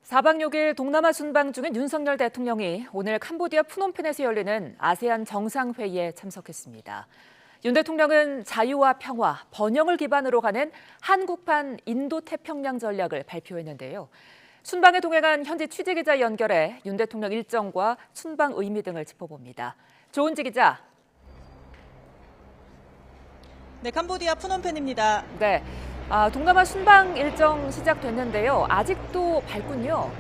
4박 6일 동남아 순방 중인 윤석열 대통령이 오늘 캄보디아 푸놈펜에서 열리는 아세안 정상회의에 참석했습니다. 윤 대통령은 자유와 평화, 번영을 기반으로 가는 한국판 인도태평양 전략을 발표했는데요. 순방에 동행한 현지 취재기자 연결해 윤 대통령 일정과 순방 의미 등을 짚어봅니다. 조은지 기자. 네, 캄보디아 푸놈펜입니다. 네. 동남아 순방 일정 시작됐는데요. 아직도 밝군요.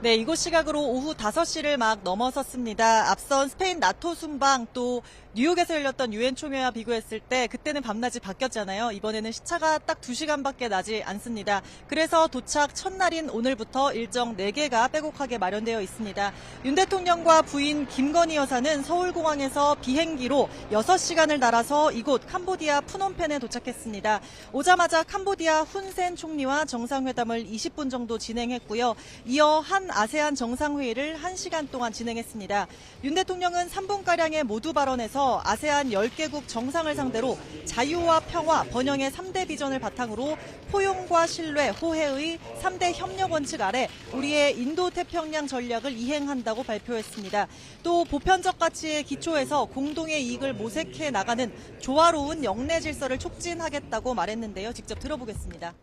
네, 이곳 시각으로 오후 5시를 막 넘어섰습니다. 앞선 스페인 나토 순방 또 뉴욕에서 열렸던 유엔 총회와 비교했을 때 그때는 밤낮이 바뀌었잖아요. 이번에는 시차가 딱 2시간밖에 나지 않습니다. 그래서 도착 첫날인 오늘부터 일정 4개가 빼곡하게 마련되어 있습니다. 윤 대통령과 부인 김건희 여사는 서울공항에서 비행기로 6시간을 날아서 이곳 캄보디아 푸놈펜에 도착했습니다. 오자마자 캄보디아 훈센 총리와 정상회담을 20분 정도 진행했고요. 이어 한 아세안 정상회의를 1시간 동안 진행했습니다. 윤 대통령은 3분가량의 모두 발언에서 아세안 10개국 정상을 상대로 자유와 평화, 번영의 3대 비전을 바탕으로 포용과 신뢰, 호혜의 3대 협력 원칙 아래 우리의 인도태평양 전략을 이행한다고 발표했습니다. 또 보편적 가치에 기초해서 공동의 이익을 모색해 나가는 조화로운 영내 질서를 촉진하겠다고 말했는데요. 직접 들어보겠습니다.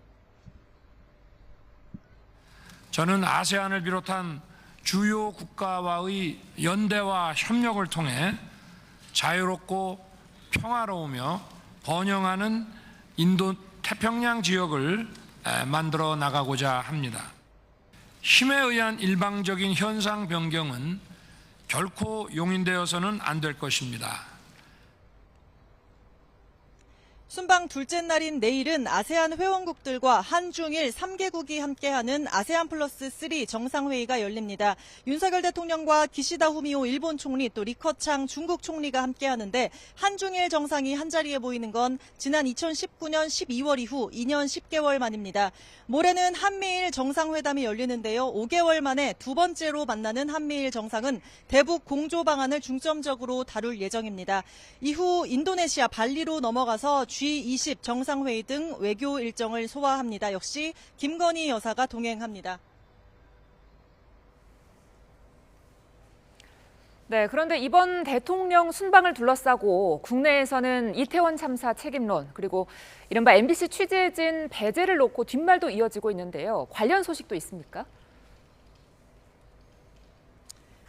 저는 아세안을 비롯한 주요 국가와의 연대와 협력을 통해 자유롭고 평화로우며 번영하는 인도 태평양 지역을 만들어 나가고자 합니다. 힘에 의한 일방적인 현상 변경은 결코 용인되어서는 안 될 것입니다. 순방 둘째 날인 내일은 아세안 회원국들과 한중일 3개국이 함께하는 아세안 플러스 3 정상회의가 열립니다. 윤석열 대통령과 기시다 후미오 일본 총리 또 리커창 중국 총리가 함께하는데 한중일 정상이 한자리에 모이는 건 지난 2019년 12월 이후 2년 10개월 만입니다. 모레는 한미일 정상회담이 열리는데요. 5개월 만에 두 번째로 만나는 한미일 정상은 대북 공조 방안을 중점적으로 다룰 예정입니다. 이후 인도네시아 발리로 넘어가서 G20 정상회의 등 외교 일정을 소화합니다. 역시 김건희 여사가 동행합니다. 네, 그런데 이번 대통령 순방을 둘러싸고 국내에서는 이태원 참사 책임론 그리고 이른바 MBC 취재진 배제를 놓고 뒷말도 이어지고 있는데요. 관련 소식도 있습니까?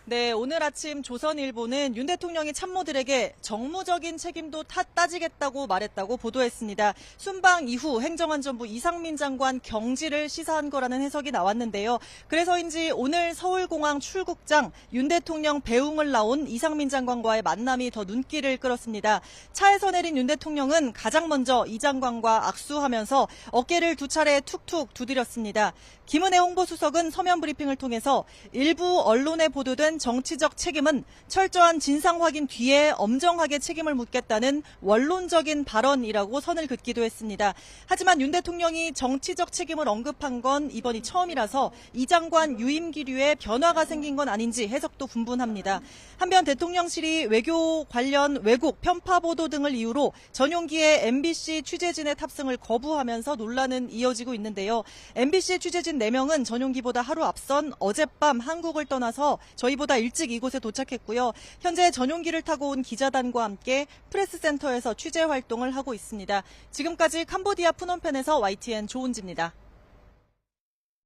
네, 오늘 아침 조선일보는 윤 대통령이 참모들에게 정무적인 책임도 따지겠다고 말했다고 보도했습니다. 순방 이후 행정안전부 이상민 장관 경질을 시사한 거라는 해석이 나왔는데요. 그래서인지 오늘 서울공항 출국장 윤 대통령 배웅을 나온 이상민 장관과의 만남이 더 눈길을 끌었습니다. 차에서 내린 윤 대통령은 가장 먼저 이 장관과 악수하면서 어깨를 두 차례 툭툭 두드렸습니다. 김은혜 홍보수석은 서면 브리핑을 통해서 일부 언론에 보도된 정치적 책임은 철저한 진상 확인 뒤에 엄정하게 책임을 묻겠다는 원론적인 발언이라고 선을 긋기도 했습니다. 하지만 윤 대통령이 정치적 책임을 언급한 건 이번이 처음이라서 이 장관 유임 기류에 변화가 생긴 건 아닌지 해석도 분분합니다. 한편 대통령실이 외교 관련 왜곡, 편파 보도 등을 이유로 전용기의 MBC 취재진의 탑승을 거부하면서 논란은 이어지고 있는데요. MBC 취재진 4명은 전용기보다 하루 앞선 어젯밤 한국을 떠나서 저희보다 일찍 이곳에 도착했고요. 현재 전용기를 타고 온 기자단과 함께 프레스센터에서 취재 활동을 하고 있습니다. 지금까지 캄보디아 푸놈펜에서 YTN 조은지입니다.